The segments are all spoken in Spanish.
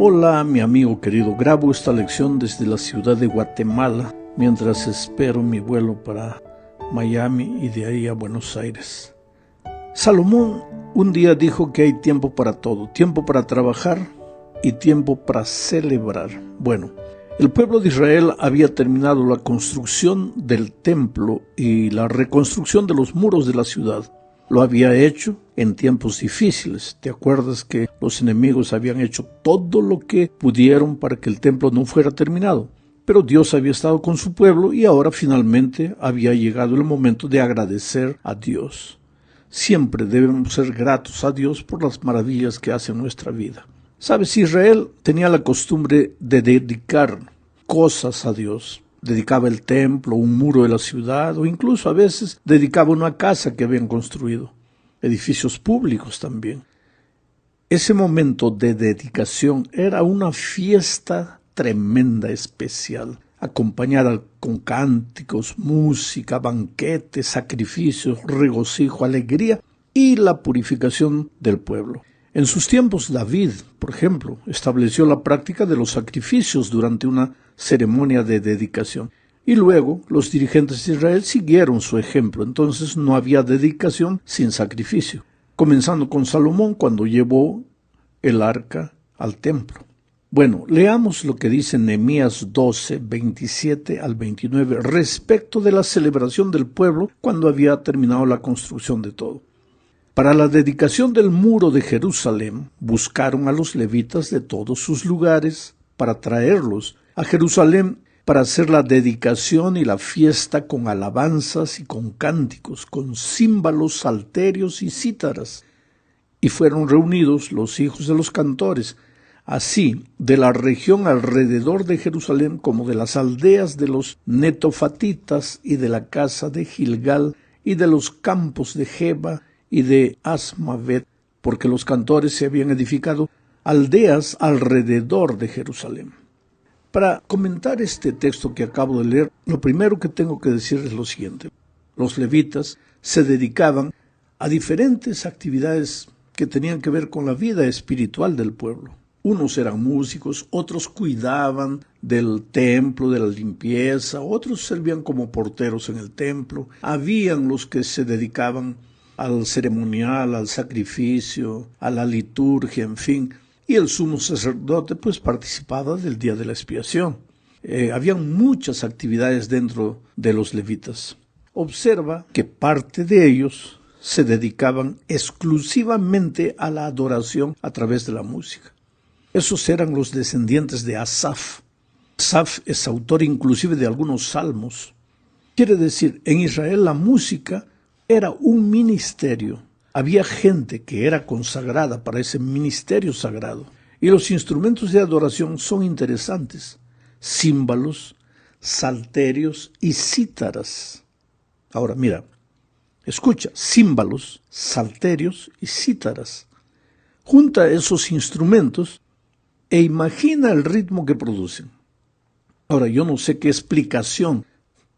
Hola, mi amigo querido. Grabo esta lección desde la ciudad de Guatemala mientras espero mi vuelo para Miami y de ahí a Buenos Aires. Salomón un día dijo que hay tiempo para todo, tiempo para trabajar y tiempo para celebrar. Bueno, el pueblo de Israel había terminado la construcción del templo y la reconstrucción de los muros de la ciudad. Lo había hecho en tiempos difíciles. ¿Te acuerdas que los enemigos habían hecho todo lo que pudieron para que el templo no fuera terminado? Pero Dios había estado con su pueblo y ahora finalmente había llegado el momento de agradecer a Dios. Siempre debemos ser gratos a Dios por las maravillas que hace en nuestra vida. ¿Sabes? Israel tenía la costumbre de dedicar cosas a Dios. Dedicaba el templo, un muro de la ciudad o incluso a veces dedicaba una casa que habían construido. Edificios públicos también. Ese momento de dedicación era una fiesta tremenda, especial, acompañada con cánticos, música, banquetes, sacrificios, regocijo, alegría y la purificación del pueblo. En sus tiempos, David, por ejemplo, estableció la práctica de los sacrificios durante una ceremonia de dedicación. Y luego los dirigentes de Israel siguieron su ejemplo. Entonces no había dedicación sin sacrificio. Comenzando con Salomón cuando llevó el arca al templo. Bueno, leamos lo que dice Nehemías 12, 27 al 29 respecto de la celebración del pueblo cuando había terminado la construcción de todo. Para la dedicación del muro de Jerusalén, buscaron a los levitas de todos sus lugares para traerlos a Jerusalén para hacer la dedicación y la fiesta con alabanzas y con cánticos, con címbalos, salterios y cítaras. Y fueron reunidos los hijos de los cantores, así de la región alrededor de Jerusalén como de las aldeas de los netofatitas y de la casa de Gilgal y de los campos de Geba y de Asmavet, porque los cantores se habían edificado aldeas alrededor de Jerusalén. Para comentar este texto que acabo de leer, lo primero que tengo que decir es lo siguiente. Los levitas se dedicaban a diferentes actividades que tenían que ver con la vida espiritual del pueblo. Unos eran músicos, otros cuidaban del templo, de la limpieza, otros servían como porteros en el templo. Habían los que se dedicaban al ceremonial, al sacrificio, a la liturgia, en fin. Y el sumo sacerdote pues participaba del día de la expiación. Habían muchas actividades dentro de los levitas. Observa que parte de ellos se dedicaban exclusivamente a la adoración a través de la música. Esos eran los descendientes de Asaf. Asaf es autor inclusive de algunos salmos. Quiere decir, en Israel la música era un ministerio. Había gente que era consagrada para ese ministerio sagrado. Y los instrumentos de adoración son interesantes. Címbalos, salterios y cítaras. Ahora mira, escucha, címbalos, salterios y cítaras. Junta esos instrumentos e imagina el ritmo que producen. Ahora, yo no sé qué explicación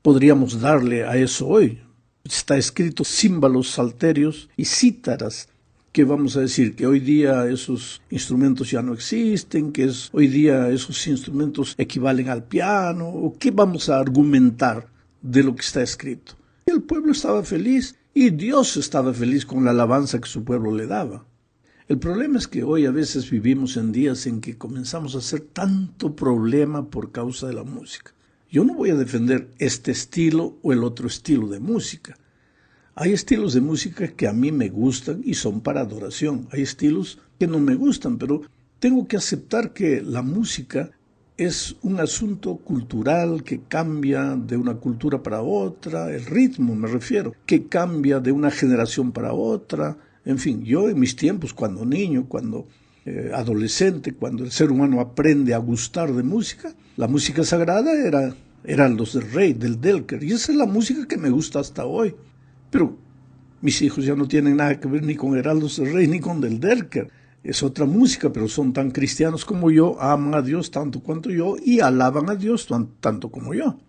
podríamos darle a eso hoy. Está escrito címbalos, salterios y cítaras. ¿Qué vamos a decir? Que hoy día esos instrumentos ya no existen, que hoy día esos instrumentos equivalen al piano, o qué vamos a argumentar de lo que está escrito. Y el pueblo estaba feliz y Dios estaba feliz con la alabanza que su pueblo le daba. El problema es que hoy a veces vivimos en días en que comenzamos a hacer tanto problema por causa de la música. Yo no voy a defender este estilo o el otro estilo de música. Hay estilos de música que a mí me gustan y son para adoración. Hay estilos que no me gustan, pero tengo que aceptar que la música es un asunto cultural que cambia de una cultura para otra, el ritmo me refiero, que cambia de una generación para otra. En fin, yo en mis tiempos, cuando niño, cuando adolescente, cuando el ser humano aprende a gustar de música, la música sagrada eran los del Rey, del Delker, y esa es la música que me gusta hasta hoy. Pero mis hijos ya no tienen nada que ver ni con Heraldos del Rey ni con del Delker. Es otra música, pero son tan cristianos como yo, aman a Dios tanto cuanto yo y alaban a Dios tanto como yo.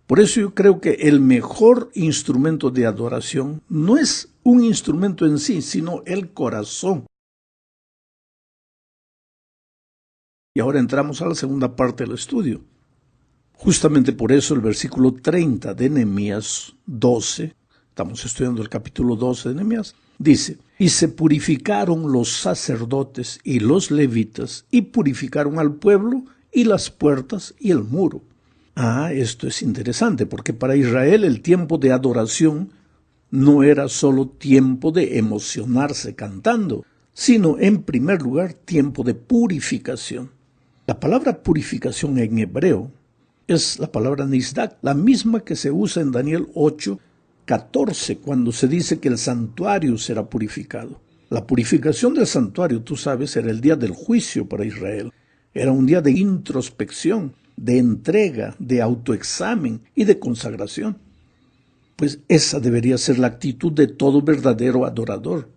Por eso yo creo que el mejor instrumento de adoración no es un instrumento en sí, sino el corazón. Y ahora entramos a la segunda parte del estudio. Justamente por eso el versículo 30 de Nehemías 12, estamos estudiando el capítulo 12 de Nehemías, dice: y se purificaron los sacerdotes y los levitas, y purificaron al pueblo, y las puertas, y el muro. Esto es interesante, porque para Israel el tiempo de adoración no era solo tiempo de emocionarse cantando, sino en primer lugar tiempo de purificación. La palabra purificación en hebreo es la palabra nisdak, la misma que se usa en Daniel 8:14, cuando se dice que el santuario será purificado. La purificación del santuario, tú sabes, era el día del juicio para Israel. Era un día de introspección, de entrega, de autoexamen y de consagración. Pues esa debería ser la actitud de todo verdadero adorador,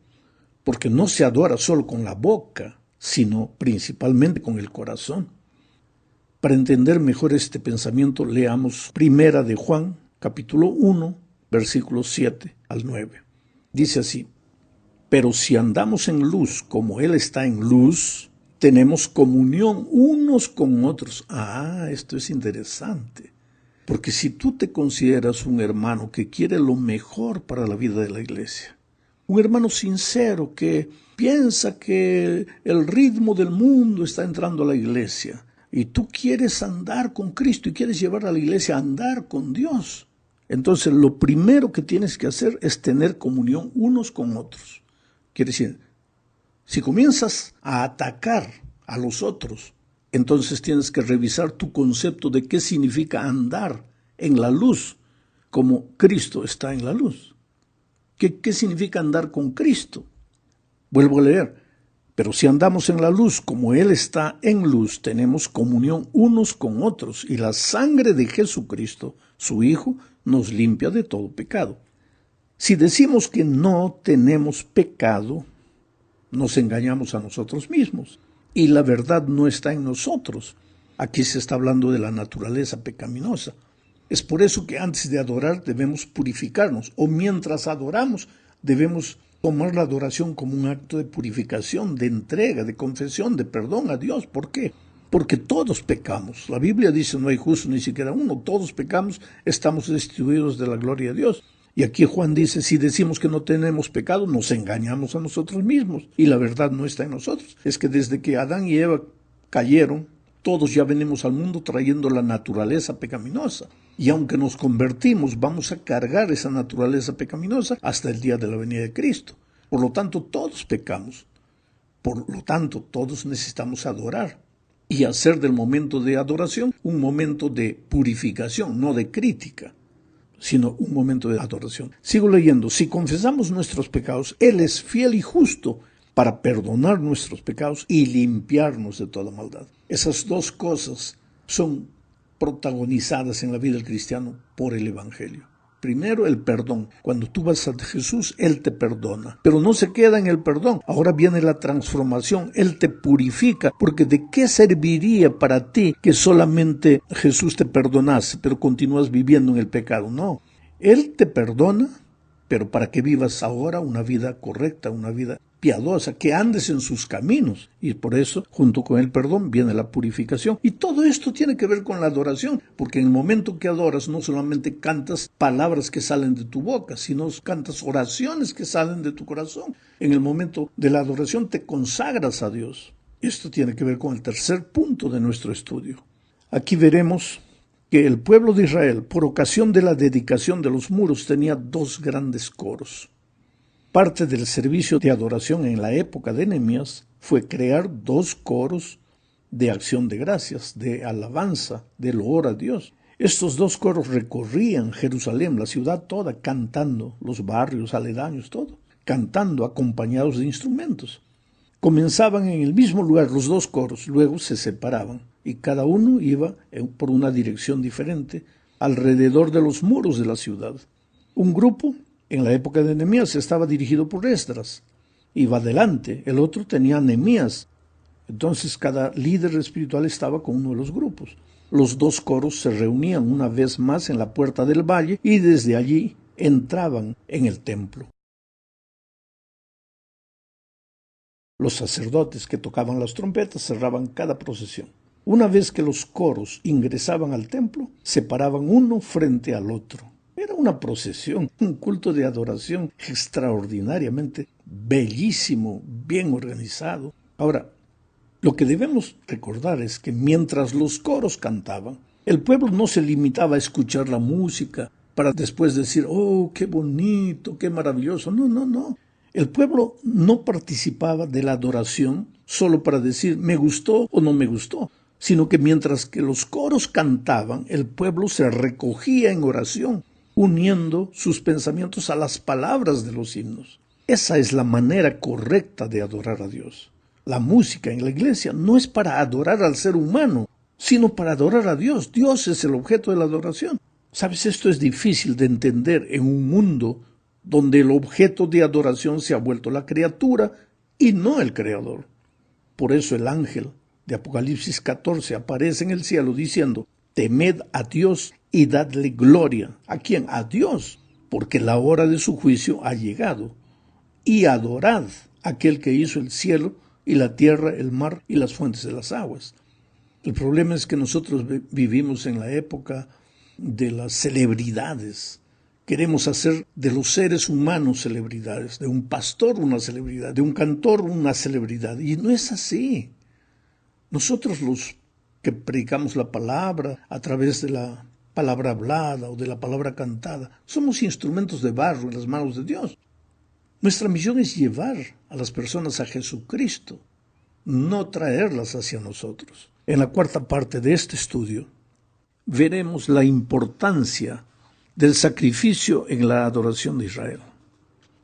porque no se adora solo con la boca, sino principalmente con el corazón. Para entender mejor este pensamiento, leamos Primera de Juan, capítulo 1, versículos 7 al 9. Dice así: pero si andamos en luz como Él está en luz, tenemos comunión unos con otros. Esto es interesante, porque si tú te consideras un hermano que quiere lo mejor para la vida de la iglesia, un hermano sincero que piensa que el ritmo del mundo está entrando a la iglesia, y tú quieres andar con Cristo y quieres llevar a la iglesia a andar con Dios, entonces lo primero que tienes que hacer es tener comunión unos con otros. Quiere decir, si comienzas a atacar a los otros, entonces tienes que revisar tu concepto de qué significa andar en la luz como Cristo está en la luz. ¿Qué significa andar con Cristo? Vuelvo a leer: pero si andamos en la luz como Él está en luz, tenemos comunión unos con otros, y la sangre de Jesucristo, su Hijo, nos limpia de todo pecado. Si decimos que no tenemos pecado, nos engañamos a nosotros mismos, y la verdad no está en nosotros. Aquí se está hablando de la naturaleza pecaminosa. Es por eso que antes de adorar debemos purificarnos, o mientras adoramos debemos tomar la adoración como un acto de purificación, de entrega, de confesión, de perdón a Dios. ¿Por qué? Porque todos pecamos. La Biblia dice: no hay justo ni siquiera uno. Todos pecamos, estamos destituidos de la gloria de Dios. Y aquí Juan dice: si decimos que no tenemos pecado, nos engañamos a nosotros mismos, y la verdad no está en nosotros. Es que desde que Adán y Eva cayeron, todos ya venimos al mundo trayendo la naturaleza pecaminosa. Y aunque nos convertimos, vamos a cargar esa naturaleza pecaminosa hasta el día de la venida de Cristo. Por lo tanto, todos pecamos. Por lo tanto, todos necesitamos adorar y hacer del momento de adoración un momento de purificación, no de crítica, sino un momento de adoración. Sigo leyendo: si confesamos nuestros pecados, Él es fiel y justo para perdonar nuestros pecados y limpiarnos de toda maldad. Esas dos cosas son protagonizadas en la vida del cristiano por el Evangelio. Primero, el perdón. Cuando tú vas a Jesús, Él te perdona. Pero no se queda en el perdón. Ahora viene la transformación. Él te purifica. Porque ¿de qué serviría para ti que solamente Jesús te perdonase, pero continúas viviendo en el pecado? No. Él te perdona, pero para que vivas ahora una vida correcta, una vida piadosa, que andes en sus caminos. Y por eso, junto con el perdón, viene la purificación. Y todo esto tiene que ver con la adoración, porque en el momento que adoras, no solamente cantas palabras que salen de tu boca, sino cantas oraciones que salen de tu corazón. En el momento de la adoración te consagras a Dios. Esto tiene que ver con el tercer punto de nuestro estudio. Aquí veremos que el pueblo de Israel, por ocasión de la dedicación de los muros, tenía dos grandes coros. Parte del servicio de adoración en la época de Nehemías fue crear dos coros de acción de gracias, de alabanza, de loor a Dios. Estos dos coros recorrían Jerusalén, la ciudad toda, cantando, los barrios aledaños, todo, cantando acompañados de instrumentos. Comenzaban en el mismo lugar los dos coros, luego se separaban y cada uno iba por una dirección diferente alrededor de los muros de la ciudad. Un grupo en la época de Nehemías estaba dirigido por Esdras, iba adelante, el otro tenía a Nehemías. Entonces cada líder espiritual estaba con uno de los grupos. Los dos coros se reunían una vez más en la puerta del valle y desde allí entraban en el templo. Los sacerdotes que tocaban las trompetas cerraban cada procesión. Una vez que los coros ingresaban al templo, se paraban uno frente al otro. Era una procesión, un culto de adoración extraordinariamente bellísimo, bien organizado. Ahora, lo que debemos recordar es que mientras los coros cantaban, el pueblo no se limitaba a escuchar la música para después decir, oh, qué bonito, qué maravilloso. No, no, no. El pueblo no participaba de la adoración solo para decir, me gustó o no me gustó, sino que mientras que los coros cantaban, el pueblo se recogía en oración, uniendo sus pensamientos a las palabras de los himnos. Esa es la manera correcta de adorar a Dios. La música en la iglesia no es para adorar al ser humano, sino para adorar a Dios. Dios es el objeto de la adoración. ¿Sabes? Esto es difícil de entender en un mundo donde el objeto de adoración se ha vuelto la criatura y no el Creador. Por eso el ángel de Apocalipsis 14 aparece en el cielo diciendo, temed a Dios y dadle gloria. ¿A quién? A Dios, porque la hora de su juicio ha llegado. Y adorad a aquel que hizo el cielo y la tierra, el mar y las fuentes de las aguas. El problema es que nosotros vivimos en la época de las celebridades. Queremos hacer de los seres humanos celebridades, de un pastor una celebridad, de un cantor una celebridad. Y no es así. Nosotros los que predicamos la palabra a través de la palabra hablada o de la palabra cantada, somos instrumentos de barro en las manos de Dios. Nuestra misión es llevar a las personas a Jesucristo, no traerlas hacia nosotros. En la cuarta parte de este estudio, veremos la importancia del sacrificio en la adoración de Israel.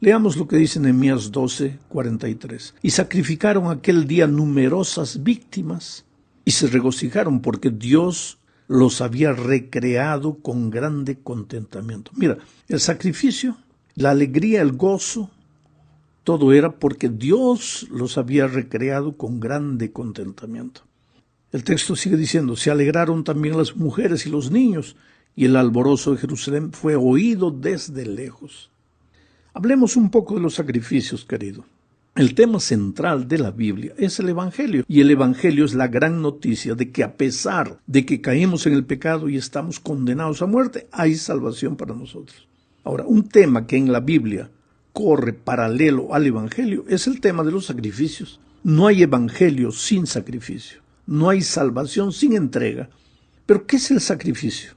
Leamos lo que dice Nehemías 12:43. Y sacrificaron aquel día numerosas víctimas y se regocijaron porque Dios los había recreado con grande contentamiento. Mira, el sacrificio, la alegría, el gozo, todo era porque Dios los había recreado con grande contentamiento. El texto sigue diciendo, se alegraron también las mujeres y los niños, y el alborozo de Jerusalén fue oído desde lejos. Hablemos un poco de los sacrificios, querido. El tema central de la Biblia es el Evangelio, y el Evangelio es la gran noticia de que a pesar de que caímos en el pecado y estamos condenados a muerte, hay salvación para nosotros. Ahora, un tema que en la Biblia corre paralelo al Evangelio es el tema de los sacrificios. No hay Evangelio sin sacrificio, no hay salvación sin entrega. ¿Pero qué es el sacrificio?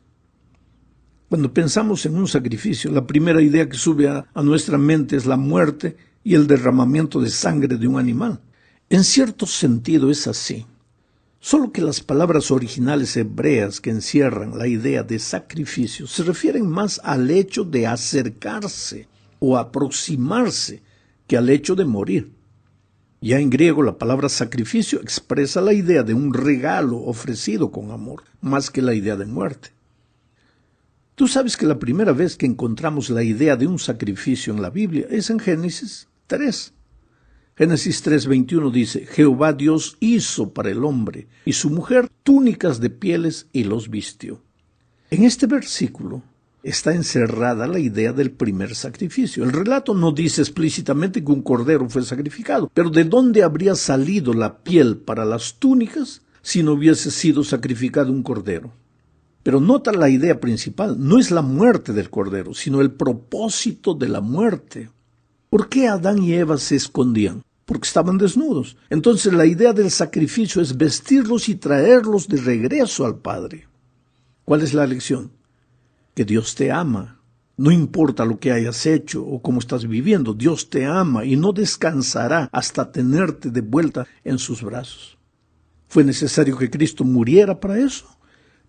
Cuando pensamos en un sacrificio, la primera idea que sube a nuestra mente es la muerte y el derramamiento de sangre de un animal. En cierto sentido es así, solo que las palabras originales hebreas que encierran la idea de sacrificio se refieren más al hecho de acercarse o aproximarse que al hecho de morir. Ya en griego la palabra sacrificio expresa la idea de un regalo ofrecido con amor, más que la idea de muerte. Tú sabes que la primera vez que encontramos la idea de un sacrificio en la Biblia es en Génesis 3. Génesis 3:21 dice, Jehová Dios hizo para el hombre y su mujer túnicas de pieles y los vistió. En este versículo está encerrada la idea del primer sacrificio. El relato no dice explícitamente que un cordero fue sacrificado, pero ¿de dónde habría salido la piel para las túnicas si no hubiese sido sacrificado un cordero? Pero nota la idea principal, no es la muerte del cordero, sino el propósito de la muerte. ¿Por qué Adán y Eva se escondían? Porque estaban desnudos. Entonces la idea del sacrificio es vestirlos y traerlos de regreso al Padre. ¿Cuál es la lección? Que Dios te ama. No importa lo que hayas hecho o cómo estás viviendo, Dios te ama y no descansará hasta tenerte de vuelta en sus brazos. ¿Fue necesario que Cristo muriera para eso?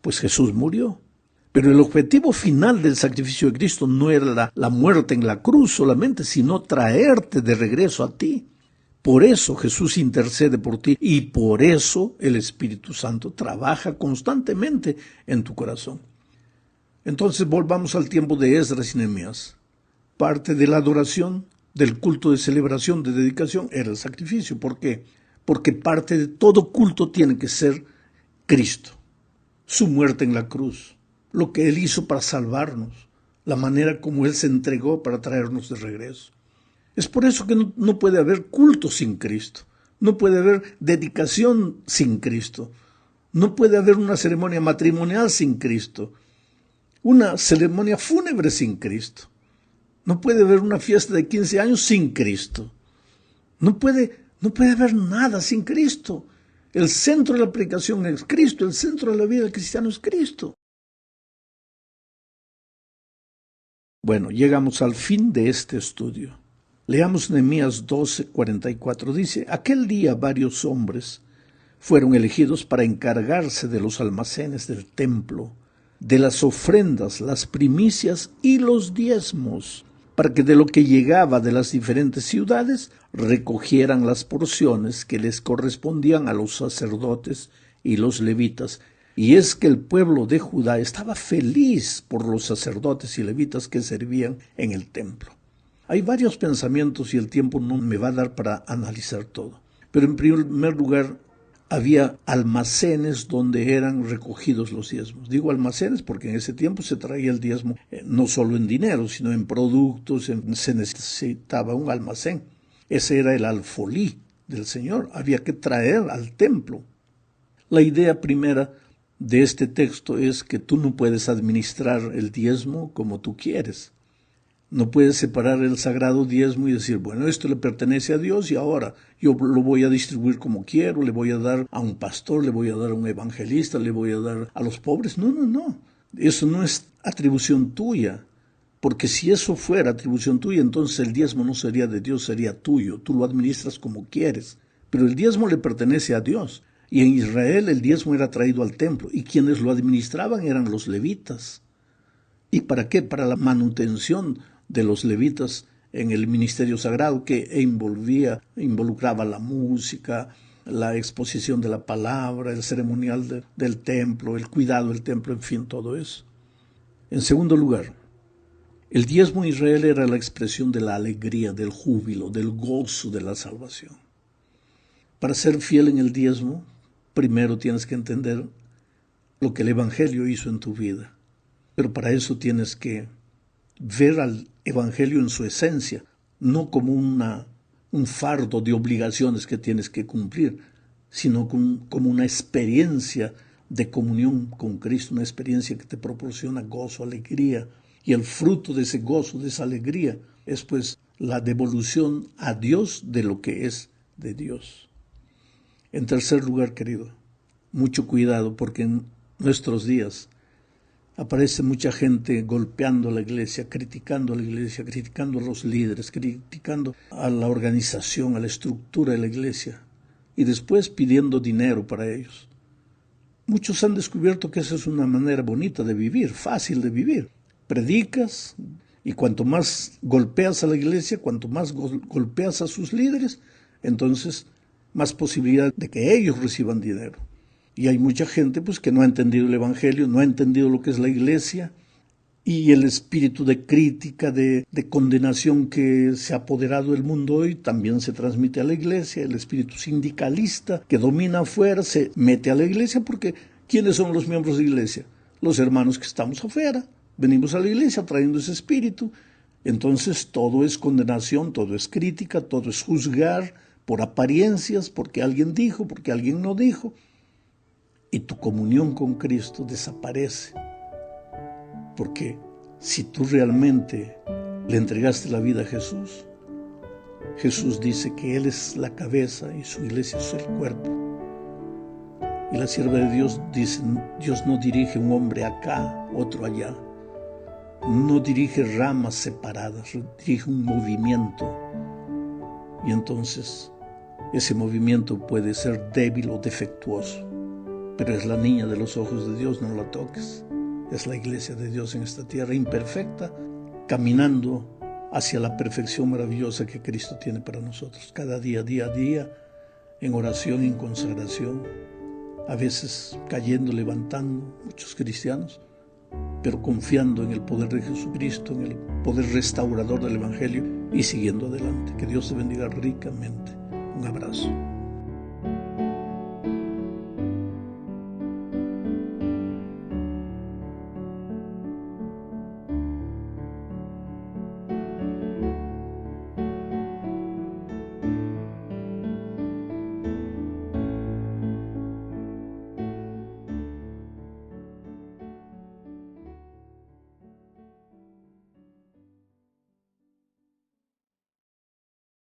Pues Jesús murió. Pero el objetivo final del sacrificio de Cristo no era la muerte en la cruz solamente, sino traerte de regreso a ti. Por eso Jesús intercede por ti y por eso el Espíritu Santo trabaja constantemente en tu corazón. Entonces volvamos al tiempo de Esdras y Nehemías. Parte de la adoración, del culto de celebración, de dedicación, era el sacrificio. ¿Por qué? Porque parte de todo culto tiene que ser Cristo. Su muerte en la cruz, lo que Él hizo para salvarnos, la manera como Él se entregó para traernos de regreso. Es por eso que no puede haber culto sin Cristo, No puede haber dedicación sin Cristo. No puede haber una ceremonia matrimonial sin Cristo. Una ceremonia fúnebre sin Cristo. No puede haber una fiesta de 15 años sin Cristo. No puede haber nada sin Cristo. El centro de la predicación es Cristo, el centro de la vida del cristiano es Cristo. Bueno, llegamos al fin de este estudio. Leamos Nehemías 12:44. Dice, aquel día varios hombres fueron elegidos para encargarse de los almacenes del templo, de las ofrendas, las primicias y los diezmos, para que de lo que llegaba de las diferentes ciudades recogieran las porciones que les correspondían a los sacerdotes y los levitas. Y es que el pueblo de Judá estaba feliz por los sacerdotes y levitas que servían en el templo. Hay varios pensamientos y el tiempo no me va a dar para analizar todo. Pero en primer lugar, había almacenes donde eran recogidos los diezmos. Digo almacenes porque en ese tiempo se traía el diezmo no solo en dinero, sino en productos, se necesitaba un almacén. Ese era el alfolí del Señor, había que traer al templo. La idea primera de este texto es que tú no puedes administrar el diezmo como tú quieres. No puedes separar el sagrado diezmo y decir, bueno, esto le pertenece a Dios y ahora yo lo voy a distribuir como quiero, le voy a dar a un pastor, le voy a dar a un evangelista, le voy a dar a los pobres. No. Eso no es atribución tuya, porque si eso fuera atribución tuya, entonces el diezmo no sería de Dios, sería tuyo. Tú lo administras como quieres, pero el diezmo le pertenece a Dios. Y en Israel el diezmo era traído al templo y quienes lo administraban eran los levitas. ¿Y para qué? Para la manutención de los levitas en el ministerio sagrado que involucraba la música, la exposición de la palabra, el ceremonial del templo, el cuidado del templo, en fin, todo eso. En segundo lugar, el diezmo en Israel era la expresión de la alegría, del júbilo, del gozo de la salvación. Para ser fiel en el diezmo, primero tienes que entender lo que el Evangelio hizo en tu vida. Pero para eso tienes que ver al Evangelio en su esencia, no como un fardo de obligaciones que tienes que cumplir, sino como una experiencia de comunión con Cristo, una experiencia que te proporciona gozo, alegría, y el fruto de ese gozo, de esa alegría, es pues la devolución a Dios de lo que es de Dios. En tercer lugar, querido, mucho cuidado porque en nuestros días aparece mucha gente golpeando a la iglesia, criticando a la iglesia, criticando a los líderes, criticando a la organización, a la estructura de la iglesia y después pidiendo dinero para ellos. Muchos han descubierto que esa es una manera bonita de vivir, fácil de vivir. Predicas y cuanto más golpeas a la iglesia, cuanto más golpeas a sus líderes, entonces más posibilidad de que ellos reciban dinero. Y hay mucha gente pues que no ha entendido el Evangelio, no ha entendido lo que es la iglesia y el espíritu de crítica, de condenación que se ha apoderado del mundo hoy también se transmite a la iglesia. El espíritu sindicalista que domina afuera se mete a la iglesia porque ¿quiénes son los miembros de la iglesia? Los hermanos que estamos afuera. Venimos a la iglesia trayendo ese espíritu. Entonces todo es condenación, todo es crítica, todo es juzgar por apariencias, porque alguien dijo, porque alguien no dijo. Y tu comunión con Cristo desaparece. Porque si tú realmente le entregaste la vida a Jesús, Jesús dice que Él es la cabeza y su iglesia es el cuerpo. Y la sierva de Dios dice, Dios no dirige un hombre acá, otro allá. No dirige ramas separadas, dirige un movimiento. Y entonces ese movimiento puede ser débil o defectuoso. Pero es la niña de los ojos de Dios, no la toques. Es la iglesia de Dios en esta tierra imperfecta, caminando hacia la perfección maravillosa que Cristo tiene para nosotros. Cada día, día a día, en oración y en consagración, a veces cayendo, levantando, muchos cristianos, pero confiando en el poder de Jesucristo, en el poder restaurador del Evangelio y siguiendo adelante. Que Dios te bendiga ricamente. Un abrazo.